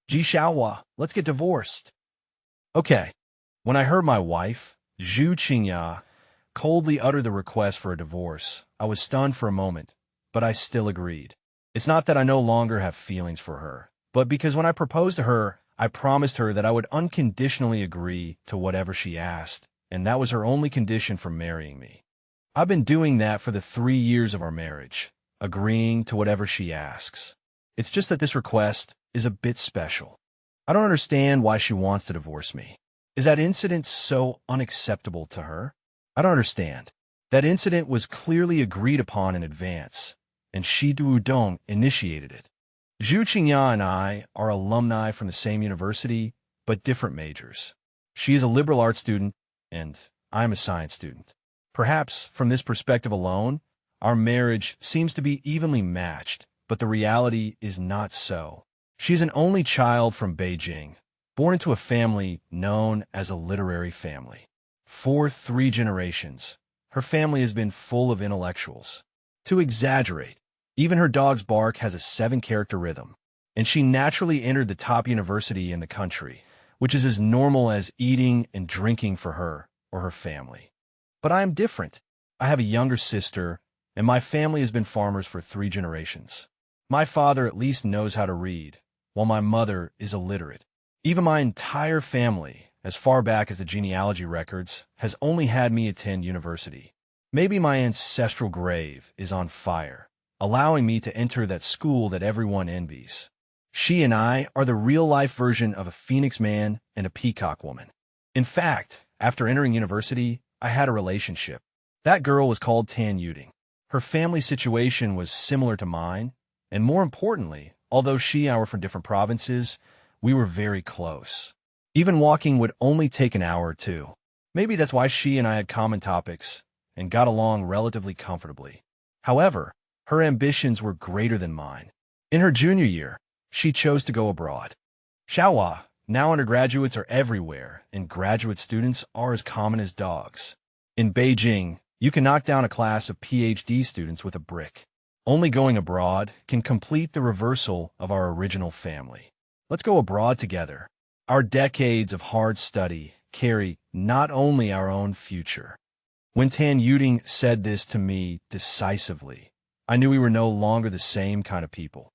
Ji Hua, let's get divorced. Okay. When I heard my wife, Zhu Qingya, coldly utter the request for a divorce, I was stunned for a moment, but I still agreed. It's not that I no longer have feelings for her, but because when I proposed to her, I promised her that I would unconditionally agree to whatever she asked, and that was her only condition for marrying me. I've been doing that for the 3 years of our marriage, agreeing to whatever she asks. It's just that this request is a bit special. I don't understand why she wants to divorce me. Is that incident so unacceptable to her? I don't understand. That incident was clearly agreed upon in advance, and Shi Duodong initiated it. Zhu Qingya and I are alumni from the same university, but different majors. She is a liberal arts student, and I'm a science student. Perhaps, from this perspective alone, our marriage seems to be evenly matched, but the reality is not so. She is an only child from Beijing, born into a family known as a literary family. For 3 generations, her family has been full of intellectuals. To exaggerate, even her dog's bark has a 7-character rhythm, and she naturally entered the top university in the country, which is as normal as eating and drinking for her or her family. But I am different. I have a younger sister, and my family has been farmers for 3 generations. My father at least knows how to read, while my mother is illiterate. Even my entire family, as far back as the genealogy records, has only had me attend university. Maybe my ancestral grave is on fire, allowing me to enter that school that everyone envies. She and I are the real-life version of a phoenix man and a peacock woman. In fact, after entering university, I had a relationship. That girl was called Tan Yuding. Her family situation was similar to mine, and more importantly, although she and I were from different provinces, we were very close. Even walking would only take an hour or 2. Maybe that's why she and I had common topics and got along relatively comfortably. However, her ambitions were greater than mine. In her junior year, she chose to go abroad. Hua, now undergraduates are everywhere, and graduate students are as common as dogs. In Beijing, you can knock down a class of PhD students with a brick. Only going abroad can complete the reversal of our original family. Let's go abroad together. Our decades of hard study carry not only our own future. When Tan Yuding said this to me decisively, I knew we were no longer the same kind of people.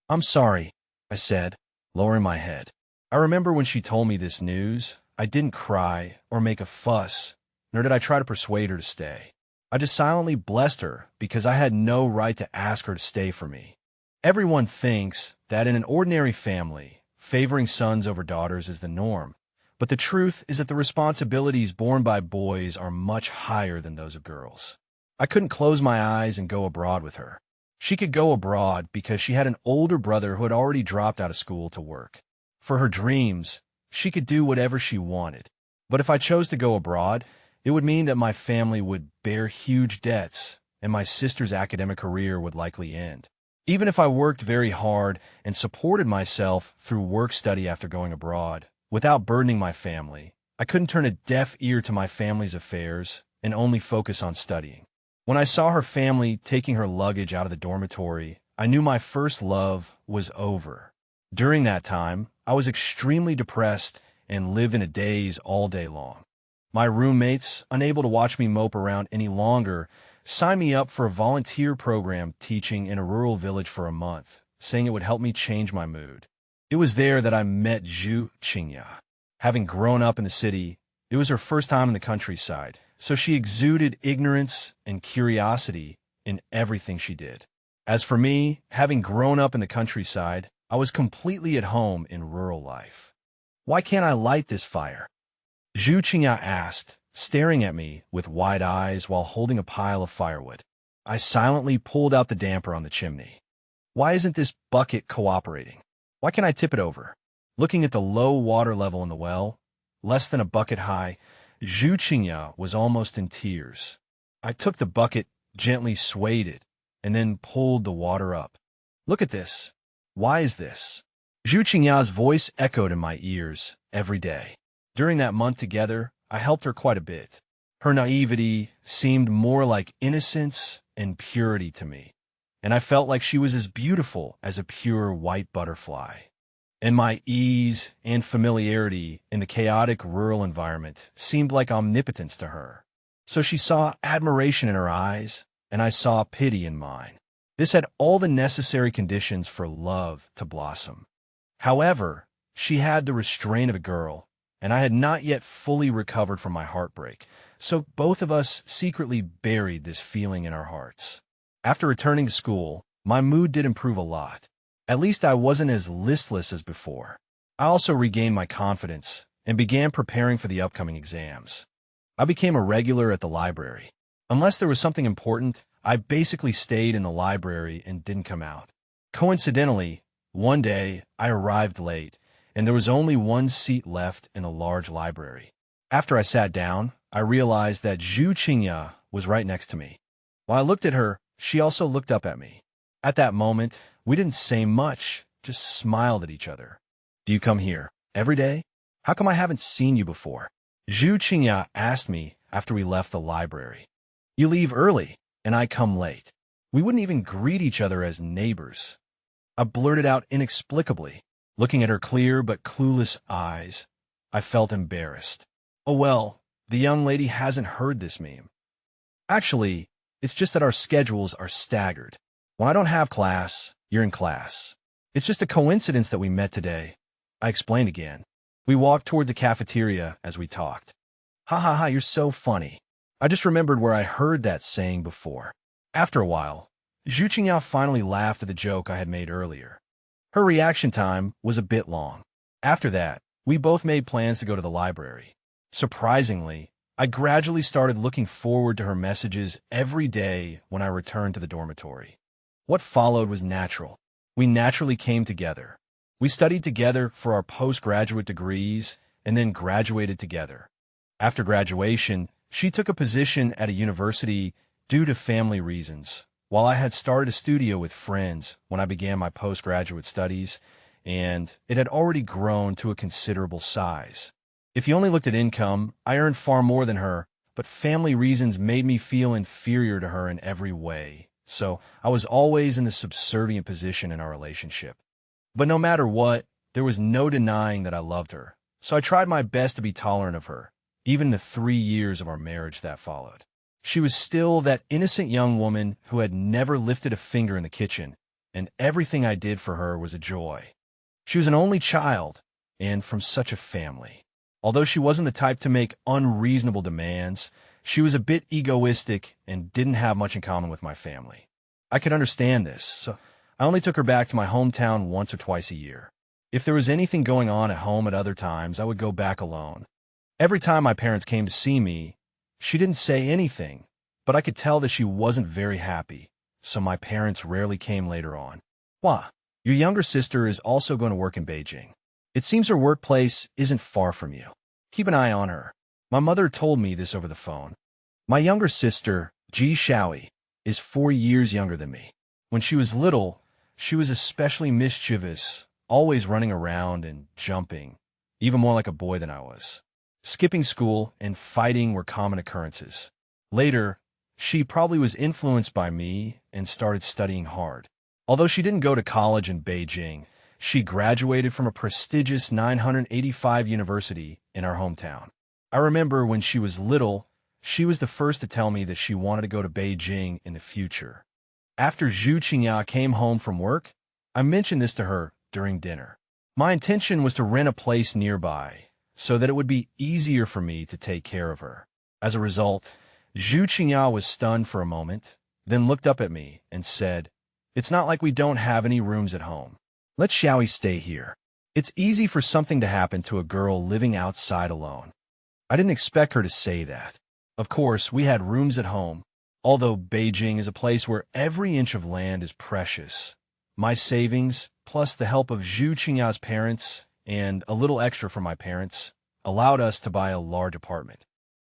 I'm sorry, I said, lowering my head. I remember when she told me this news, I didn't cry or make a fuss, nor did I try to persuade her to stay. I just silently blessed her because I had no right to ask her to stay for me. Everyone thinks that in an ordinary family, favoring sons over daughters is the norm, but the truth is that the responsibilities borne by boys are much higher than those of girls. I couldn't close my eyes and go abroad with her. She could go abroad because she had an older brother who had already dropped out of school to work. For her dreams, she could do whatever she wanted. But if I chose to go abroad, it would mean that my family would bear huge debts, and my sister's academic career would likely end. Even if I worked very hard and supported myself through work-study after going abroad, without burdening my family, I couldn't turn a deaf ear to my family's affairs and only focus on studying. When I saw her family taking her luggage out of the dormitory, I knew my first love was over. During that time, I was extremely depressed and lived in a daze all day long. My roommates, unable to watch me mope around any longer, signed me up for a volunteer program teaching in a rural village for a month, saying it would help me change my mood. It was there that I met Zhu Qingya. Having grown up in the city, it was her first time in the countryside, so she exuded ignorance and curiosity in everything she did. As for me, having grown up in the countryside, I was completely at home in rural life. Why can't I light this fire? Zhu Qingya asked, staring at me with wide eyes while holding a pile of firewood. I silently pulled out the damper on the chimney. Why isn't this bucket cooperating? Why can't I tip it over? Looking at the low water level in the well, less than a bucket high, Zhu Qingya was almost in tears. I took the bucket, gently swayed it, and then pulled the water up. Look at this. Why is this? Zhu Qingya's voice echoed in my ears every day. During that month together, I helped her quite a bit. Her naivety seemed more like innocence and purity to me, and I felt like she was as beautiful as a pure white butterfly. and my ease and familiarity in the chaotic rural environment seemed like omnipotence to her. So she saw admiration in her eyes, and I saw pity in mine. This had all the necessary conditions for love to blossom. However, she had the restraint of a girl, and I had not yet fully recovered from my heartbreak, so both of us secretly buried this feeling in our hearts. After returning to school, my mood did improve a lot. At least I wasn't as listless as before. I also regained my confidence and began preparing for the upcoming exams. I became a regular at the library. Unless there was something important, I basically stayed in the library and didn't come out. Coincidentally, one day I arrived late, and there was only one seat left in a large library. After I sat down, I realized that Zhu Qingya was right next to me. While I looked at her, she also looked up at me. At that moment, we didn't say much, just smiled at each other. "Do you come here every day? How come I haven't seen you before?" Zhu Qingya asked me after we left the library. "You leave early, and I come late. We wouldn't even greet each other as neighbors." I blurted out inexplicably. Looking at her clear but clueless eyes, I felt embarrassed. "Oh well, the young lady hasn't heard this meme. Actually, it's just that our schedules are staggered. When I don't have class, you're in class. It's just a coincidence that we met today," I explained again. We walked toward the cafeteria as we talked. "Ha ha ha, you're so funny. I just remembered where I heard that saying before." After a while, Zhu Qingya finally laughed at the joke I had made earlier. Her reaction time was a bit long. After that, we both made plans to go to the library. Surprisingly, I gradually started looking forward to her messages every day when I returned to the dormitory. What followed was natural. We naturally came together. We studied together for our postgraduate degrees and then graduated together. After graduation, she took a position at a university due to family reasons, while I had started a studio with friends when I began my postgraduate studies, and it had already grown to a considerable size. If you only looked at income, I earned far more than her, but family reasons made me feel inferior to her in every way, so I was always in the subservient position in our relationship. But no matter what, there was no denying that I loved her, so I tried my best to be tolerant of her, even the 3 years of our marriage that followed. She was still that innocent young woman who had never lifted a finger in the kitchen, and everything I did for her was a joy. She was an only child, and from such a family. Although she wasn't the type to make unreasonable demands, she was a bit egoistic and didn't have much in common with my family. I could understand this, so I only took her back to my hometown once or twice a year. If there was anything going on at home at other times, I would go back alone. Every time my parents came to see me, she didn't say anything, but I could tell that she wasn't very happy, so my parents rarely came later on. "Hua, your younger sister is also going to work in Beijing. It seems her workplace isn't far from you. Keep an eye on her." My mother told me this over the phone. My younger sister, Ji Shaoi, is 4 years younger than me. When she was little, she was especially mischievous, always running around and jumping, even more like a boy than I was. Skipping school and fighting were common occurrences. Later, she probably was influenced by me and started studying hard. Although she didn't go to college in Beijing, she graduated from a prestigious 985 university in our hometown. I remember when she was little, she was the first to tell me that she wanted to go to Beijing in the future. After Zhu Qingya came home from work, I mentioned this to her during dinner. My intention was to rent a place nearby, so that it would be easier for me to take care of her. As a result, Zhu Qingya was stunned for a moment, then looked up at me and said, "It's not like we don't have any rooms at home. Let Xiaoi stay here. It's easy for something to happen to a girl living outside alone." I didn't expect her to say that. Of course, we had rooms at home, although Beijing is a place where every inch of land is precious. My savings, plus the help of Zhu Qingya's parents, and a little extra from my parents, allowed us to buy a large apartment.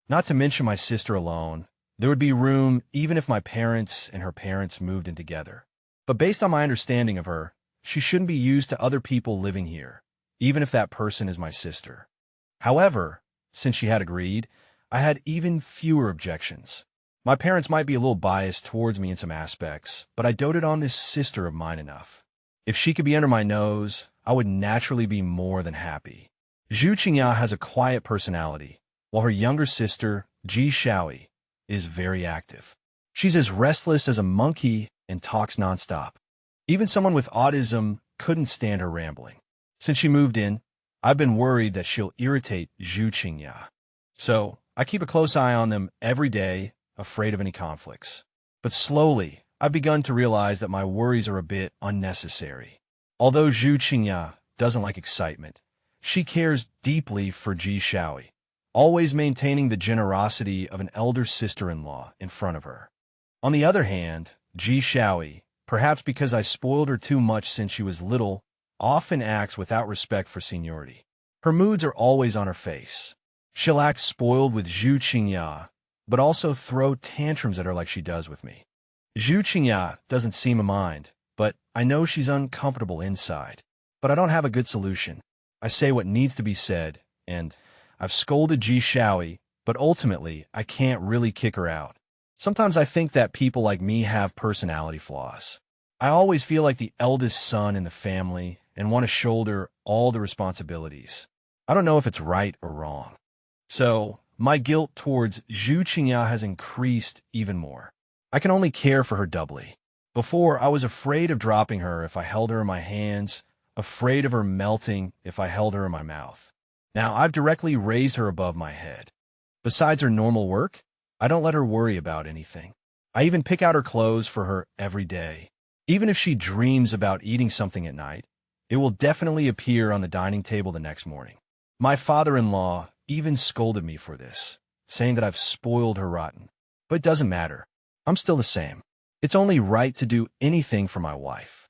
Not to mention my sister alone, there would be room even if my parents and her parents moved in together. But based on my understanding of her, she shouldn't be used to other people living here, even if that person is my sister. However, since she had agreed, I had even fewer objections. My parents might be a little biased towards me in some aspects, but I doted on this sister of mine enough. If she could be under my nose, I would naturally be more than happy. Zhu Qingya has a quiet personality, while her younger sister, Ji Shaoi, is very active. She's as restless as a monkey and talks nonstop. Even someone with autism couldn't stand her rambling. Since she moved in, I've been worried that she'll irritate Zhu Qingya. So I keep a close eye on them every day, afraid of any conflicts. But slowly, I've begun to realize that my worries are a bit unnecessary. Although Zhu Qingya doesn't like excitement, she cares deeply for Ji Shaoi, always maintaining the generosity of an elder sister-in-law in front of her. On the other hand, Ji Shaoi, perhaps because I spoiled her too much since she was little, often acts without respect for seniority. Her moods are always on her face. She'll act spoiled with Zhu Qingya, but also throw tantrums at her like she does with me. Zhu Qingya doesn't seem to mind, but I know she's uncomfortable inside. But I don't have a good solution. I say what needs to be said, and I've scolded Ji Shaoi, but ultimately I can't really kick her out. Sometimes I think that people like me have personality flaws. I always feel like the eldest son in the family and want to shoulder all the responsibilities. I don't know if it's right or wrong. So, my guilt towards Zhu Qingya has increased even more. I can only care for her doubly. Before, I was afraid of dropping her if I held her in my hands, afraid of her melting if I held her in my mouth. Now, I've directly raised her above my head. Besides her normal work, I don't let her worry about anything. I even pick out her clothes for her every day. Even if she dreams about eating something at night, it will definitely appear on the dining table the next morning. My father-in-law even scolded me for this, saying that I've spoiled her rotten. But it doesn't matter. I'm still the same. It's only right to do anything for my wife.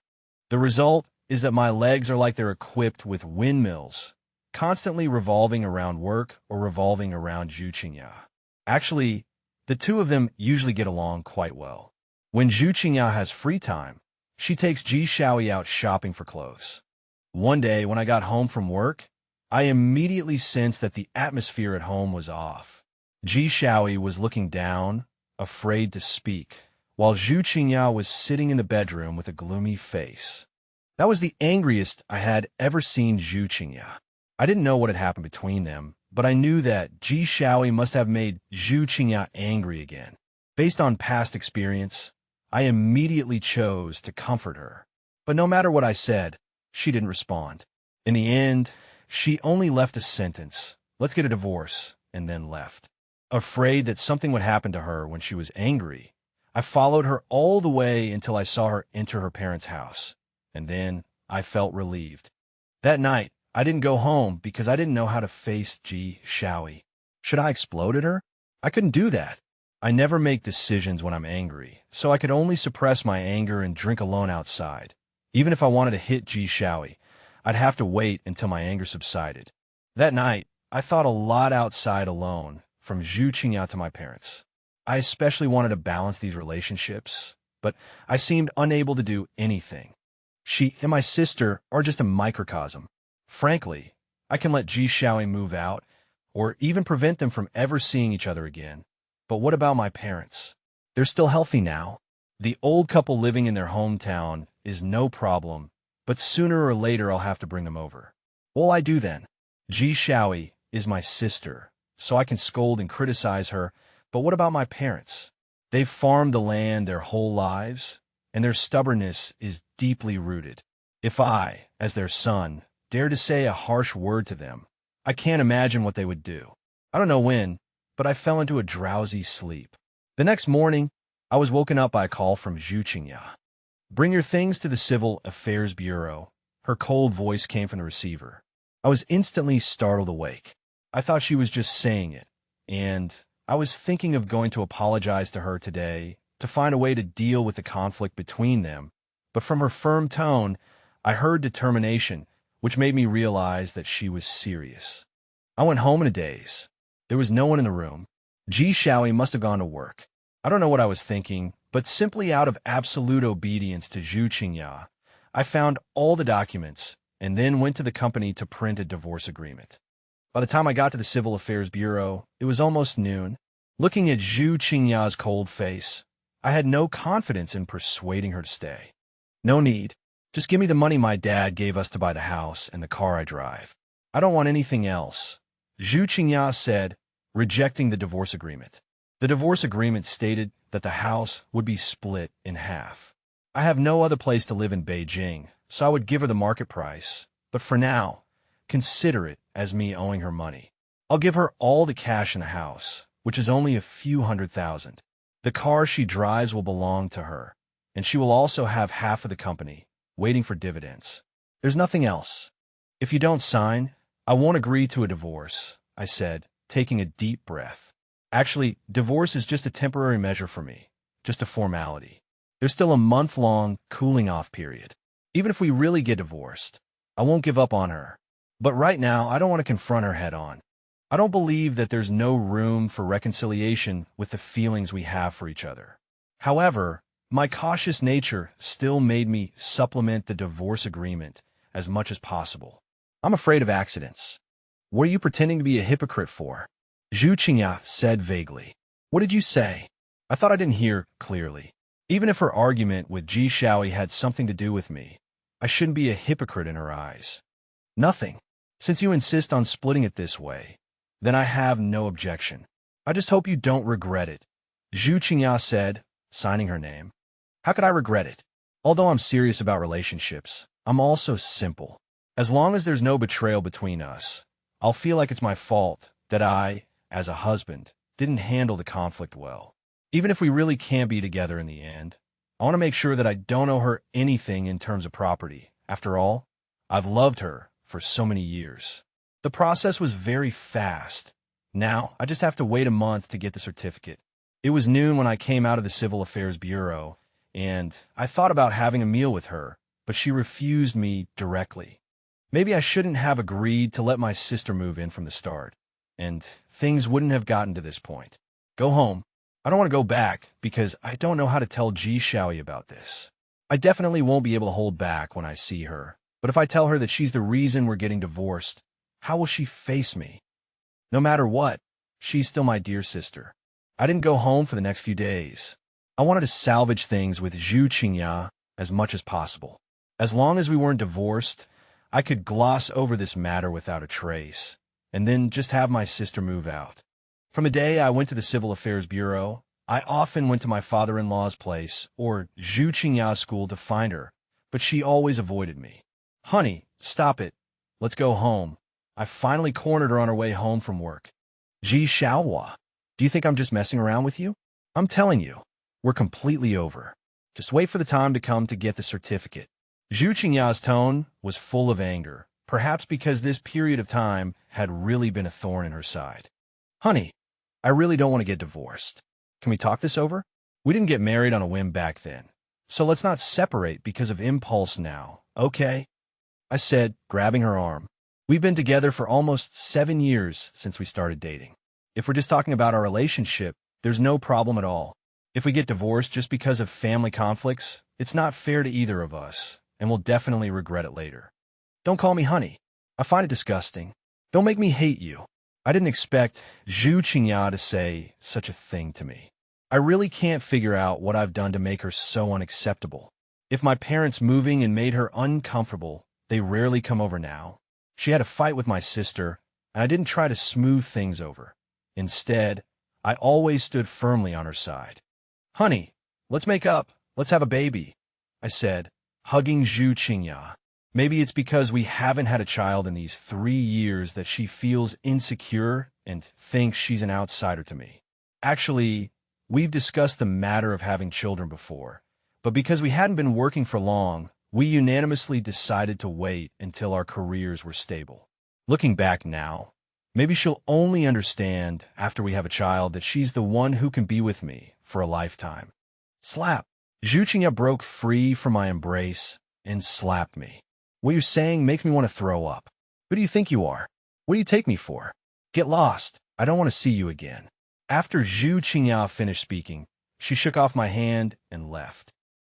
The result is that my legs are like they're equipped with windmills, constantly revolving around work or revolving around Zhu Qingya. Actually, the two of them usually get along quite well. When Zhu Qingya has free time, she takes Ji Shaoi out shopping for clothes. One day, when I got home from work, I immediately sensed that the atmosphere at home was off. Ji Shaoi was looking down, afraid to speak, while Zhu Qingya was sitting in the bedroom with a gloomy face. That was the angriest I had ever seen Zhu Qingya. I didn't know what had happened between them, but I knew that Ji Shaoi must have made Zhu Qingya angry again. Based on past experience, I immediately chose to comfort her. But no matter what I said, she didn't respond. In the end, she only left a sentence, "Let's get a divorce," and then left. Afraid that something would happen to her when she was angry, I followed her all the way until I saw her enter her parents' house, and then I felt relieved. That night, I didn't go home because I didn't know how to face Ji Shaoi. Should I explode at her? I couldn't do that. I never make decisions when I'm angry, so I could only suppress my anger and drink alone outside. Even if I wanted to hit Ji Shaoi, I'd have to wait until my anger subsided. That night, I thought a lot outside alone, from Zhu Qingya to my parents. I especially wanted to balance these relationships, but I seemed unable to do anything. She and my sister are just a microcosm. Frankly, I can let Ji Shaoi move out, or even prevent them from ever seeing each other again. But what about my parents? They're still healthy now. The old couple living in their hometown is no problem, but sooner or later I'll have to bring them over. What'll I do then? Ji Shaoi is my sister, so I can scold and criticize her, but what about my parents? They've farmed the land their whole lives, and their stubbornness is deeply rooted. If I, as their son, dare to say a harsh word to them, I can't imagine what they would do. I don't know when, but I fell into a drowsy sleep. The next morning, I was woken up by a call from Zhu Qingya. "Bring your things to the Civil Affairs Bureau." Her cold voice came from the receiver. I was instantly startled awake. I thought she was just saying it, and I was thinking of going to apologize to her today to find a way to deal with the conflict between them, but from her firm tone, I heard determination, which made me realize that she was serious. I went home in a daze. There was no one in the room. Ji Shaoi must have gone to work. I don't know what I was thinking, but simply out of absolute obedience to Zhu Qingya, I found all the documents and then went to the company to print a divorce agreement. By the time I got to the Civil Affairs Bureau, it was almost noon. Looking at Zhu Qingya's cold face, I had no confidence in persuading her to stay. No need. Just give me the money my dad gave us to buy the house and the car I drive. I don't want anything else, Zhu Qingya said, rejecting the divorce agreement. The divorce agreement stated that the house would be split in half. I have no other place to live in Beijing, so I would give her the market price, but for now, consider it as me owing her money. I'll give her all the cash in the house, which is only a few $100,000. The car she drives will belong to her, and she will also have half of the company, waiting for dividends. There's nothing else. If you don't sign, I won't agree to a divorce, I said, taking a deep breath. Actually, divorce is just a temporary measure for me, just a formality. There's still a month-long cooling-off period. Even if we really get divorced, I won't give up on her. But right now, I don't want to confront her head-on. I don't believe that there's no room for reconciliation with the feelings we have for each other. However, my cautious nature still made me supplement the divorce agreement as much as possible. I'm afraid of accidents. What are you pretending to be a hypocrite for? Zhu Qingya said vaguely. What did you say? I thought I didn't hear clearly. Even if her argument with Ji Shaoi had something to do with me, I shouldn't be a hypocrite in her eyes. Nothing. Since you insist on splitting it this way, then I have no objection. I just hope you don't regret it, Zhu Qingya said, signing her name. How could I regret it? Although I'm serious about relationships, I'm also simple. As long as there's no betrayal between us, I'll feel like it's my fault that I, as a husband, didn't handle the conflict well. Even if we really can't be together in the end, I want to make sure that I don't owe her anything in terms of property. After all, I've loved her for so many years. The process was very fast. Now, I just have to wait a month to get the certificate. It was noon when I came out of the Civil Affairs Bureau, and I thought about having a meal with her, but she refused me directly. Maybe I shouldn't have agreed to let my sister move in from the start, and things wouldn't have gotten to this point. Go home. I don't want to go back because I don't know how to tell Ji Shaoi about this. I definitely won't be able to hold back when I see her, but if I tell her that she's the reason we're getting divorced, how will she face me? No matter what, she's still my dear sister. I didn't go home for the next few days. I wanted to salvage things with Zhu Qingya as much as possible. As long as we weren't divorced, I could gloss over this matter without a trace, and then just have my sister move out. From the day I went to the Civil Affairs Bureau, I often went to my father-in-law's place or Zhu Qingya's school to find her, but she always avoided me. Honey, stop it. Let's go home. I finally cornered her on her way home from work. Ji Hua, do you think I'm just messing around with you? I'm telling you, we're completely over. Just wait for the time to come to get the certificate. Zhu Qingya's tone was full of anger, perhaps because this period of time had really been a thorn in her side. Honey, I really don't want to get divorced. Can we talk this over? We didn't get married on a whim back then, so let's not separate because of impulse now, okay? I said, grabbing her arm. We've been together for almost 7 years since we started dating. If we're just talking about our relationship, there's no problem at all. If we get divorced just because of family conflicts, it's not fair to either of us, and we'll definitely regret it later. Don't call me honey. I find it disgusting. Don't make me hate you. I didn't expect Zhu Qingya to say such a thing to me. I really can't figure out what I've done to make her so unacceptable. If my parents moving and made her uncomfortable, they rarely come over now. She had a fight with my sister, and I didn't try to smooth things over. Instead, I always stood firmly on her side. Honey, let's make up. Let's have a baby, I said, hugging Zhu Qingya. Maybe it's because we haven't had a child in these 3 years that she feels insecure and thinks she's an outsider to me. Actually, we've discussed the matter of having children before, but because we hadn't been working for long, we unanimously decided to wait until our careers were stable. Looking back now, maybe she'll only understand after we have a child that she's the one who can be with me for a lifetime. Slap. Zhu Qingya broke free from my embrace and slapped me. What you're saying makes me want to throw up. Who do you think you are? What do you take me for? Get lost. I don't want to see you again. After Zhu Qingya finished speaking, she shook off my hand and left.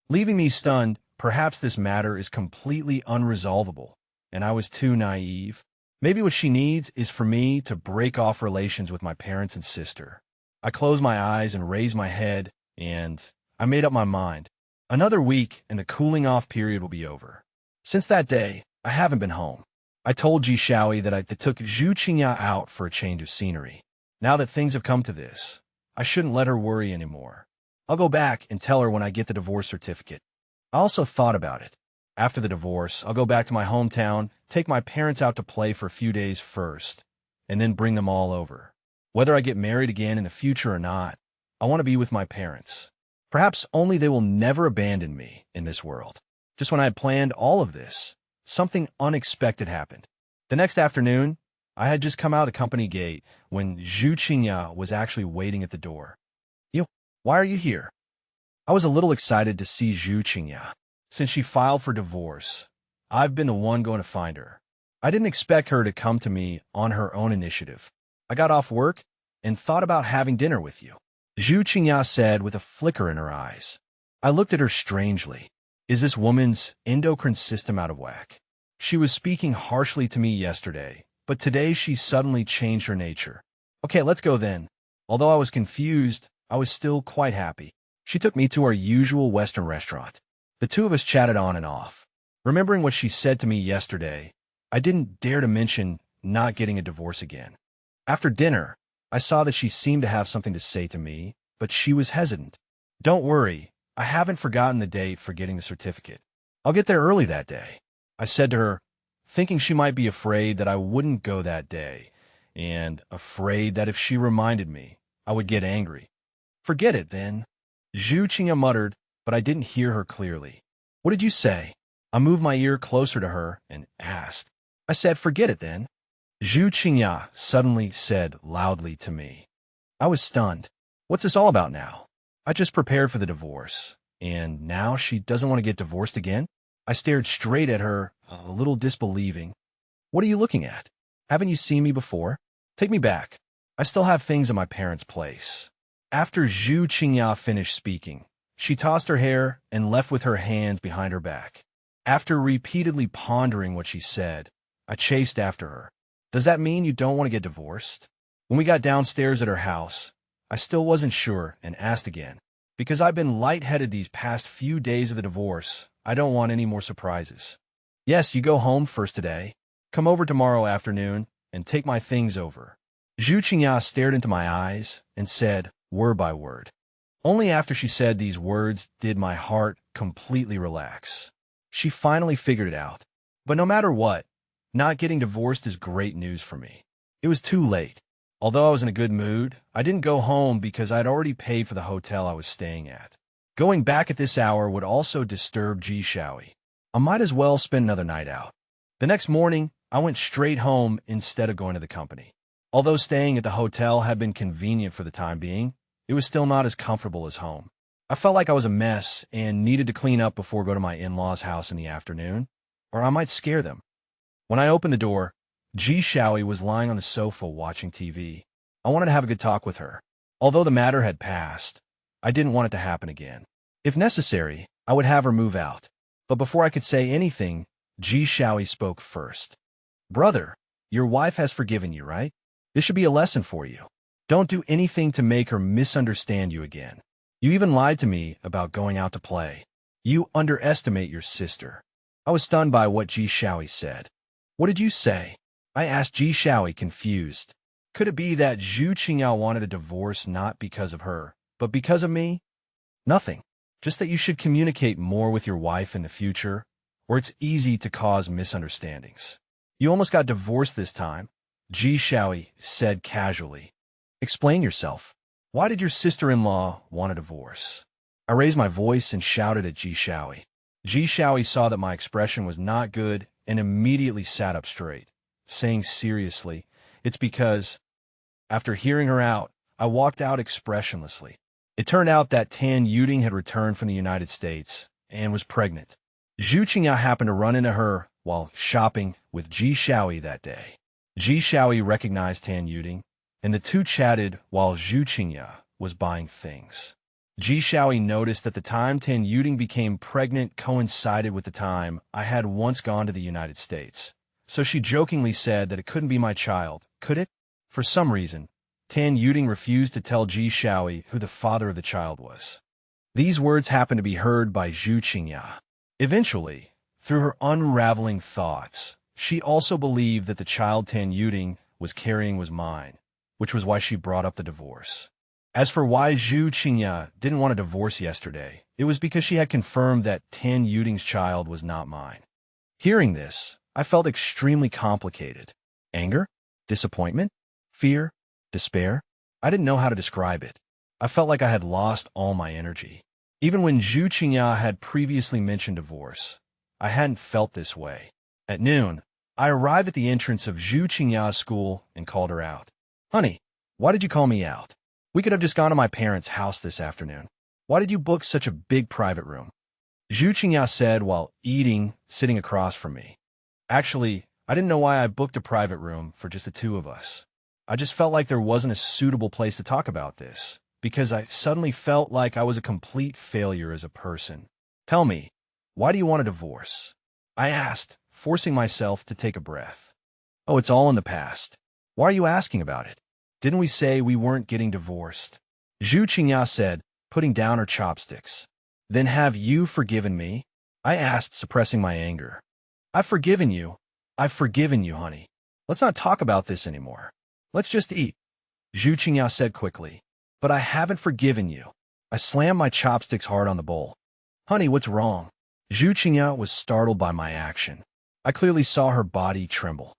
Leaving me stunned, perhaps this matter is completely unresolvable, and I was too naive. Maybe what she needs is for me to break off relations with my parents and sister. I closed my eyes and raised my head, and I made up my mind. Another week and the cooling off period will be over. Since that day, I haven't been home. I told Ji Shaoi that I took Zhu Qingya out for a change of scenery. Now that things have come to this, I shouldn't let her worry anymore. I'll go back and tell her when I get the divorce certificate. I also thought about it. After the divorce, I'll go back to my hometown, take my parents out to play for a few days first, and then bring them all over. Whether I get married again in the future or not, I want to be with my parents. Perhaps only they will never abandon me in this world. Just when I had planned all of this, something unexpected happened. The next afternoon, I had just come out of the company gate when Zhu Qingya was actually waiting at the door. Why are you here? I was a little excited to see Zhu Qingya. Since she filed for divorce, I've been the one going to find her. I didn't expect her to come to me on her own initiative. I got off work and thought about having dinner with you, Zhu Qingya said with a flicker in her eyes. I looked at her strangely. Is this woman's endocrine system out of whack? She was speaking harshly to me yesterday, but today she suddenly changed her nature. Okay, let's go then. Although I was confused, I was still quite happy. She took me to our usual Western restaurant. The two of us chatted on and off. Remembering what she said to me yesterday, I didn't dare to mention not getting a divorce again. After dinner, I saw that she seemed to have something to say to me, but she was hesitant. Don't worry, I haven't forgotten the date for getting the certificate. I'll get there early that day, I said to her, thinking she might be afraid that I wouldn't go that day, and afraid that if she reminded me, I would get angry. Forget it, then, Zhu Qingya muttered, but I didn't hear her clearly. What did you say? I moved my ear closer to her and asked. I said, forget it, then, Zhu Qingya suddenly said loudly to me. I was stunned. What's this all about now? I just prepared for the divorce, and now she doesn't want to get divorced again? I stared straight at her, a little disbelieving. What are you looking at? Haven't you seen me before? Take me back. I still have things at my parents' place. After Zhu Qingya finished speaking, she tossed her hair and left with her hands behind her back. After repeatedly pondering what she said, I chased after her. Does that mean you don't want to get divorced? When we got downstairs at her house, I still wasn't sure and asked again. Because I've been lightheaded these past few days of the divorce, I don't want any more surprises. Yes, you go home first today. Come over tomorrow afternoon and take my things over. Zhu Qingya stared into my eyes and said, word by word. Only after she said these words did my heart completely relax. She finally figured it out. But no matter what, not getting divorced is great news for me. It was too late. Although I was in a good mood, I didn't go home because I'd already paid for the hotel I was staying at. Going back at this hour would also disturb Ji Shaoi. I might as well spend another night out. The next morning, I went straight home instead of going to the company. Although staying at the hotel had been convenient for the time being, it was still not as comfortable as home. I felt like I was a mess and needed to clean up before going to my in-laws' house in the afternoon, or I might scare them. When I opened the door, Ji Shaoi was lying on the sofa watching TV. I wanted to have a good talk with her. Although the matter had passed, I didn't want it to happen again. If necessary, I would have her move out. But before I could say anything, Ji Shaoi spoke first. Brother, your wife has forgiven you, right? This should be a lesson for you. Don't do anything to make her misunderstand you again. You even lied to me about going out to play. You underestimate your sister. I was stunned by what Ji Shaoi said. What did you say? I asked Ji Shaoi, confused. Could it be that Zhu Qingya wanted a divorce not because of her, but because of me? Nothing. Just that you should communicate more with your wife in the future, or it's easy to cause misunderstandings. You almost got divorced this time, Ji Shaoi said casually. Explain yourself. Why did your sister-in-law want a divorce? I raised my voice and shouted at Ji Shaoi. Ji Shaoi saw that my expression was not good and immediately sat up straight, saying seriously, it's because, after hearing her out, I walked out expressionlessly. It turned out that Tan Yuding had returned from the United States and was pregnant. Zhu Qingya happened to run into her while shopping with Ji Shaoi that day. Ji Shaoi recognized Tan Yuding, and the two chatted while Zhu Qingya was buying things. Ji Shaoi noticed that the time Tan Yuding became pregnant coincided with the time I had once gone to the United States. So she jokingly said that it couldn't be my child, could it? For some reason, Tan Yuding refused to tell Ji Shaoi who the father of the child was. These words happened to be heard by Zhu Qingya. Eventually, Through her unraveling thoughts, she also believed that the child Tan Yuding was carrying was mine, which was why she brought up the divorce. As for why Zhu Qingya didn't want a divorce yesterday, it was because she had confirmed that Tan Yuding's child was not mine. Hearing this, I felt extremely complicated. Anger? Disappointment? Fear? Despair? I didn't know how to describe it. I felt like I had lost all my energy. Even when Zhu Qingya had previously mentioned divorce, I hadn't felt this way. At noon, I arrived at the entrance of Zhu Qingya's school and called her out. Honey, why did you call me out? We could have just gone to my parents' house this afternoon. Why did you book such a big private room? Zhu Qingya said while eating, sitting across from me. Actually, I didn't know why I booked a private room for just the two of us. I just felt like there wasn't a suitable place to talk about this, because I suddenly felt like I was a complete failure as a person. Tell me, why do you want a divorce? I asked, forcing myself to take a breath. Oh, it's all in the past. Why are you asking about it? Didn't we say we weren't getting divorced? Zhu Qingya said, putting down her chopsticks. Then have you forgiven me? I asked, suppressing my anger. I've forgiven you, honey. Let's not talk about this anymore. Let's just eat. Zhu Qingya said quickly. But I haven't forgiven you. I slammed my chopsticks hard on the bowl. Honey, what's wrong? Zhu Qingya was startled by my action. I clearly saw her body tremble.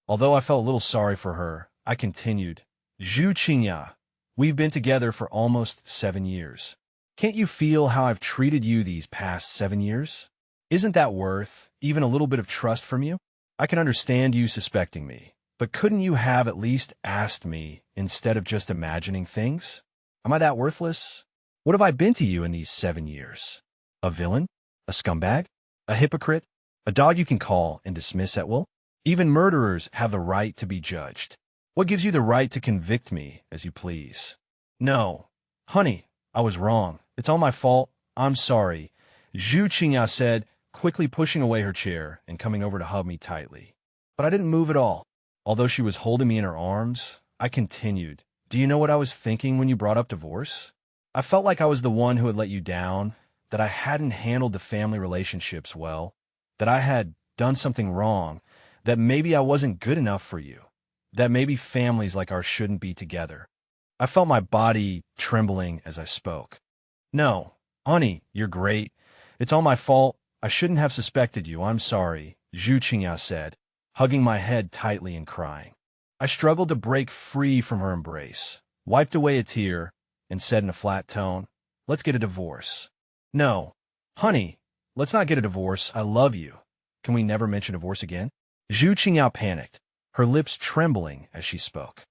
Although I felt a little sorry for her, I continued. Zhu Qingya, we've been together for almost 7 years. Can't you feel how I've treated you these past 7 years? Isn't that worth even a little bit of trust from you? I can understand you suspecting me, but couldn't you have at least asked me instead of just imagining things? Am I that worthless? What have I been to you in these 7 years? A villain? A scumbag? A hypocrite? A dog you can call and dismiss at will? Even murderers have the right to be judged. What gives you the right to convict me as you please? No. Honey, I was wrong. It's all my fault. I'm sorry. Zhu Qingya said, quickly pushing away her chair and coming over to hug me tightly. But I didn't move at all. Although she was holding me in her arms, I continued. Do you know what I was thinking when you brought up divorce? I felt like I was the one who had let you down, that I hadn't handled the family relationships well, that I had done something wrong, that maybe I wasn't good enough for you, that maybe families like ours shouldn't be together. I felt my body trembling as I spoke. No, honey, you're great. It's all my fault. I shouldn't have suspected you. I'm sorry, Zhu Qingya said, hugging my head tightly and crying. I struggled to break free from her embrace, wiped away a tear, and said in a flat tone, let's get a divorce. No, honey, let's not get a divorce. I love you. Can we never mention divorce again? Zhu Qingya panicked, her lips trembling as she spoke.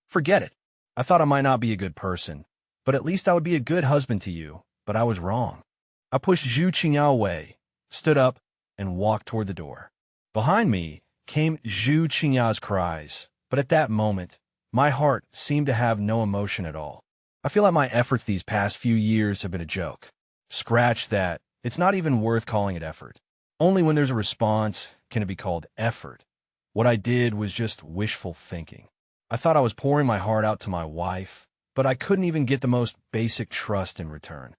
Forget it. I thought I might not be a good person, but at least I would be a good husband to you, but I was wrong. I pushed Zhu Qingya away, stood up, and walked toward the door. Behind me came Zhu Qingya's cries, but at that moment, my heart seemed to have no emotion at all. I feel like my efforts these past few years have been a joke. Scratch that. It's not even worth calling it effort. Only when there's a response can it be called effort. What I did was just wishful thinking. I thought I was pouring my heart out to my wife, but I couldn't even get the most basic trust in return.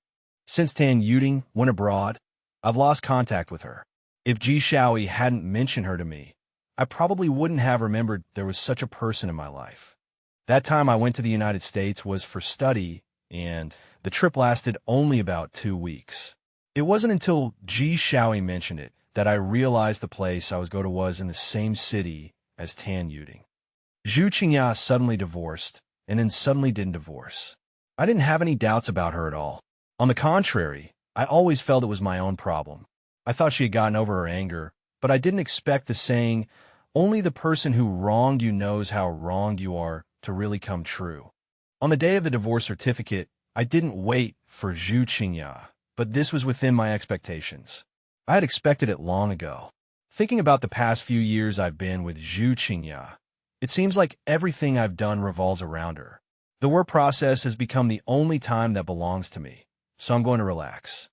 Since Tan Yuding went abroad, I've lost contact with her. If Ji Shaoi hadn't mentioned her to me, I probably wouldn't have remembered there was such a person in my life. That time I went to the United States was for study, and the trip lasted only about 2 weeks. It wasn't until Ji Shaoi mentioned it that I realized the place I was going to was in the same city as Tan Yuding. Zhu Qingya suddenly divorced, and then suddenly didn't divorce. I didn't have any doubts about her at all. On the contrary, I always felt it was my own problem. I thought she had gotten over her anger, but I didn't expect the saying, only the person who wronged you knows how wronged you are, to really come true. On the day of the divorce certificate, I didn't wait for Zhu Qingya, but this was within my expectations. I had expected it long ago. Thinking about the past few years I've been with Zhu Qingya, it seems like everything I've done revolves around her. The work process has become the only time that belongs to me, so I'm going to relax.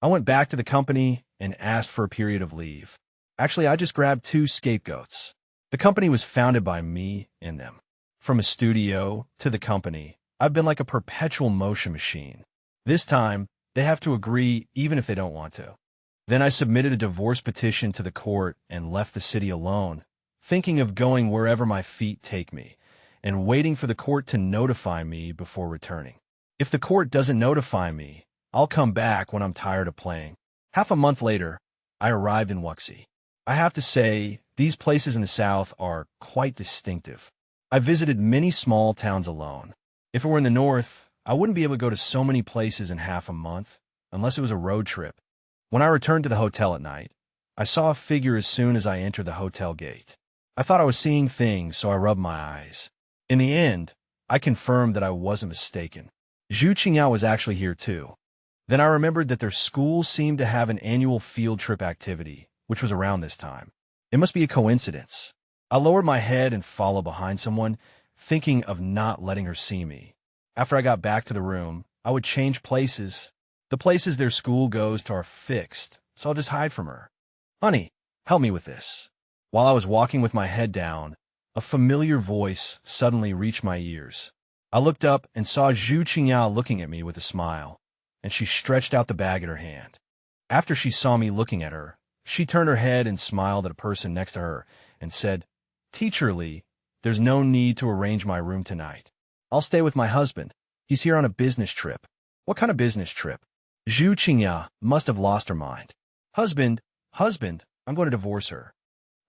I went back to the company and asked for a period of leave. Actually, I just grabbed 2 scapegoats. The company was founded by me and them. From a studio to the company, I've been like a perpetual motion machine. This time, they have to agree even if they don't want to. Then I submitted a divorce petition to the court and left the city alone, thinking of going wherever my feet take me, and waiting for the court to notify me before returning. If the court doesn't notify me, I'll come back when I'm tired of playing. Half a month later, I arrived in Wuxi. I have to say, these places in the south are quite distinctive. I visited many small towns alone. If it were in the north, I wouldn't be able to go to so many places in half a month, unless it was a road trip. When I returned to the hotel at night, I saw a figure as soon as I entered the hotel gate. I thought I was seeing things, so I rubbed my eyes. In the end, I confirmed that I wasn't mistaken. Zhu Qingyao was actually here too. Then I remembered that their school seemed to have an annual field trip activity, which was around this time. It must be a coincidence. I lowered my head and followed behind someone, thinking of not letting her see me. After I got back to the room, I would change places. The places their school goes to are fixed, so I'll just hide from her. Honey, help me with this. While I was walking with my head down, a familiar voice suddenly reached my ears. I looked up and saw Zhu Qingyao looking at me with a smile, and she stretched out the bag in her hand. After she saw me looking at her, she turned her head and smiled at a person next to her and said, "Teacher Li, there's no need to arrange my room tonight. I'll stay with my husband. He's here on a business trip." What kind of business trip? Zhu Qingyao must have lost her mind. Husband, I'm going to divorce her.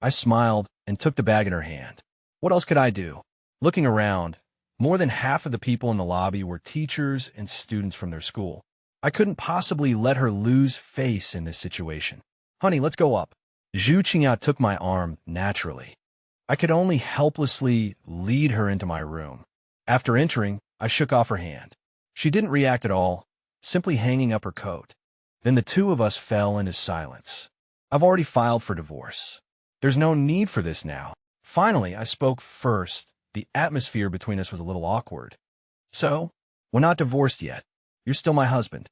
I smiled and took the bag in her hand. What else could I do? Looking around, more than half of the people in the lobby were teachers and students from their school. I couldn't possibly let her lose face in this situation. Honey, let's go up. Zhu Qingyao took my arm naturally. I could only helplessly lead her into my room. After entering, I shook off her hand. She didn't react at all, simply hanging up her coat. Then the two of us fell into silence. I've already filed for divorce. There's no need for this now. Finally, I spoke first. The atmosphere between us was a little awkward. So, we're not divorced yet. You're still my husband.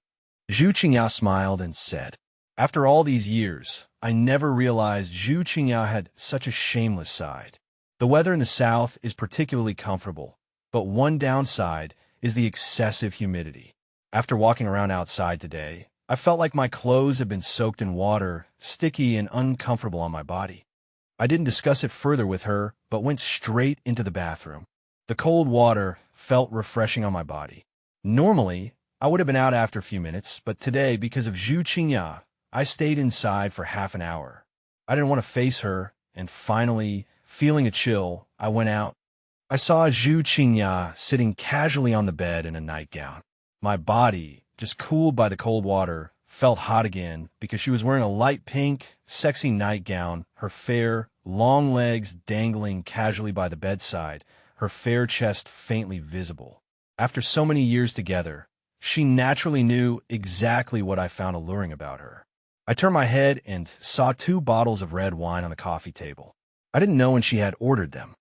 Zhu Qingyao smiled and said, "After all these years, I never realized Zhu Qingyao had such a shameless side. The weather in the south is particularly comfortable, but one downside is the excessive humidity. After walking around outside today, I felt like my clothes had been soaked in water, sticky and uncomfortable on my body. I didn't discuss it further with her, but went straight into the bathroom. The cold water felt refreshing on my body. Normally, I would have been out after a few minutes, but today, because of Zhu Qingyao, I stayed inside for half an hour. I didn't want to face her, and finally, feeling a chill, I went out. I saw Zhu Qingyao sitting casually on the bed in a nightgown. My body, just cooled by the cold water, felt hot again because she was wearing a light pink, sexy nightgown, her fair, long legs dangling casually by the bedside, her fair chest faintly visible. After so many years together, she naturally knew exactly what I found alluring about her. I turned my head and saw 2 bottles of red wine on the coffee table. I didn't know when she had ordered them.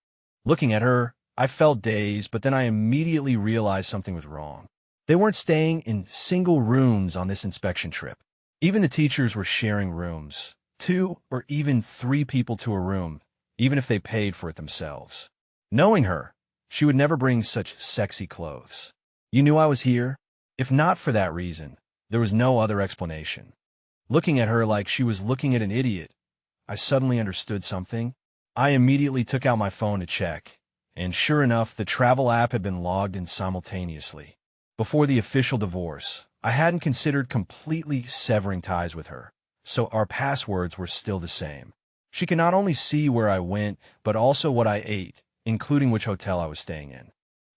Looking at her, I felt dazed, but then I immediately realized something was wrong. They weren't staying in single rooms on this inspection trip. Even the teachers were sharing rooms, 2 or even 3 people to a room, even if they paid for it themselves. Knowing her, she would never bring such sexy clothes. You knew I was here? If not for that reason, there was no other explanation. Looking at her like she was looking at an idiot, I suddenly understood something. I immediately took out my phone to check, and sure enough, the travel app had been logged in simultaneously. Before the official divorce, I hadn't considered completely severing ties with her, so our passwords were still the same. She could not only see where I went, but also what I ate, including which hotel I was staying in.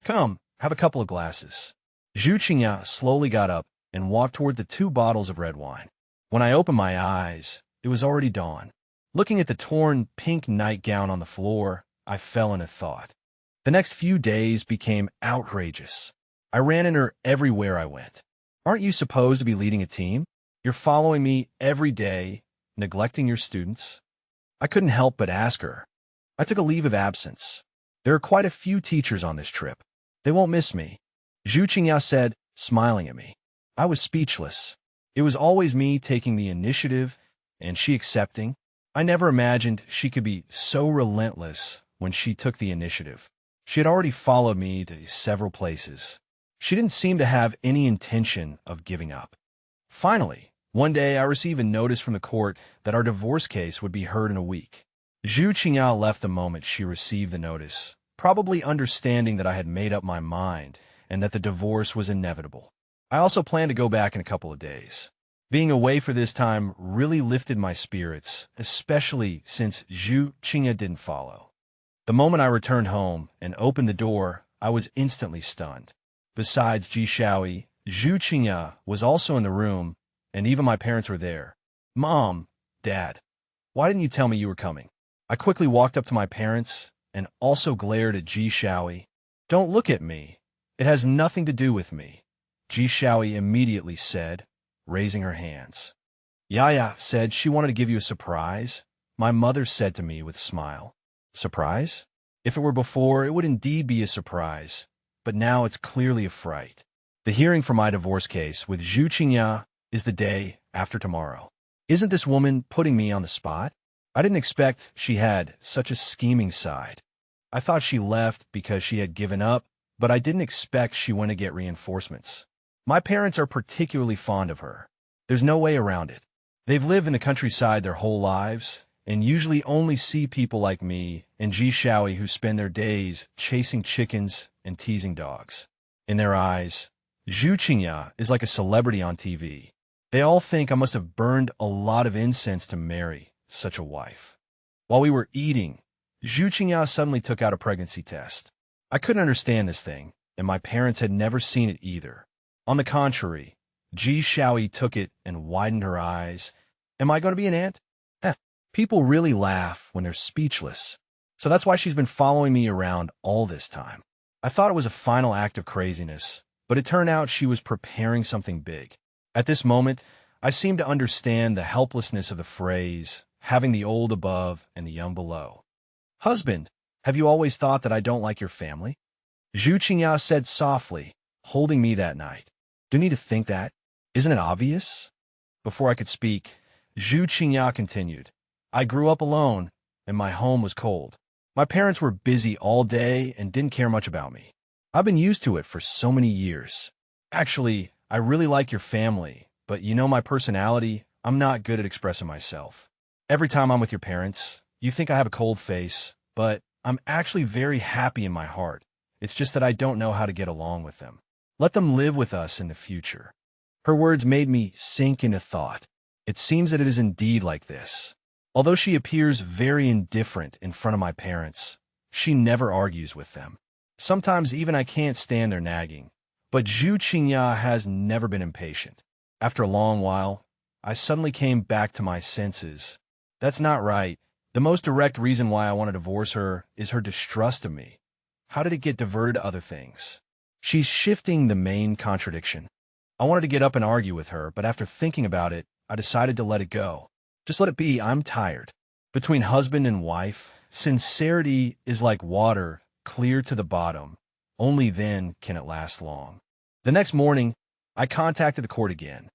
Come, have a couple of glasses. Zhu Qingyao slowly got up and walked toward the 2 bottles of red wine. When I opened my eyes, it was already dawn. Looking at the torn pink nightgown on the floor, I fell into thought. The next few days became outrageous. I ran into her everywhere I went. Aren't you supposed to be leading a team? You're following me every day, neglecting your students. I couldn't help but ask her. I took a leave of absence. There are quite a few teachers on this trip. They won't miss me. Zhu Qingyao said, smiling at me. I was speechless. It was always me taking the initiative, and she accepting. I never imagined she could be so relentless when she took the initiative. She had already followed me to several places. She didn't seem to have any intention of giving up. Finally, One day, I received a notice from the court that our divorce case would be heard in a week. Zhu Qingya left the moment she received the notice, probably understanding that I had made up my mind and that the divorce was inevitable. I also planned to go back in a couple of days. Being away for this time really lifted my spirits, especially since Zhu Qingya didn't follow. The moment I returned home and opened the door, I was instantly stunned. Besides Ji Shaoi, Zhu Qingya was also in the room, and even my parents were there. Mom, Dad, why didn't you tell me you were coming? I quickly walked up to my parents and also glared at Ji Shaoi. Don't look at me. It has nothing to do with me, Ji Shaoi immediately said, raising her hands. Yaya said she wanted to give you a surprise, my mother said to me with a smile. Surprise? If it were before, it would indeed be a surprise, but now it's clearly a fright. The hearing for my divorce case with Zhu Qingya is the day after tomorrow. Isn't this woman putting me on the spot? I didn't expect she had such a scheming side. I thought she left because she had given up, but I didn't expect she went to get reinforcements. My parents are particularly fond of her. There's no way around it. They've lived in the countryside their whole lives, and usually only see people like me and Ji Shaoi who spend their days chasing chickens and teasing dogs. In their eyes, Zhu Qingya is like a celebrity on TV. They all think I must have burned a lot of incense to marry such a wife. While we were eating, Zhu Qingya suddenly took out a pregnancy test. I couldn't understand this thing, and my parents had never seen it either. On the contrary, Ji Shaoi took it and widened her eyes. Am I going to be an aunt? People really laugh when they're speechless. So that's why she's been following me around all this time. I thought it was a final act of craziness, but it turned out she was preparing something big. At this moment, I seemed to understand the helplessness of the phrase, having the old above and the young below. Husband, have you always thought that I don't like your family? Zhu Qingya said softly, holding me that night. Do you need to think that? Isn't it obvious? Before I could speak, Zhu Qingya continued. I grew up alone, and my home was cold. My parents were busy all day and didn't care much about me. I've been used to it for so many years. Actually, I really like your family, but you know my personality, I'm not good at expressing myself. Every time I'm with your parents, you think I have a cold face, but I'm actually very happy in my heart. It's just that I don't know how to get along with them. Let them live with us in the future. Her words made me sink into thought. It seems that it is indeed like this. Although she appears very indifferent in front of my parents, she never argues with them. Sometimes even I can't stand their nagging. But Zhu Qingya has never been impatient. After a long while, I suddenly came back to my senses. That's not right. The most direct reason why I want to divorce her is her distrust of me. How did it get diverted to other things? She's shifting the main contradiction. I wanted to get up and argue with her, but after thinking about it, I decided to let it go. Just let it be, I'm tired. Between husband and wife, sincerity is like water, clear to the bottom. Only then can it last long. The next morning, I contacted the court again.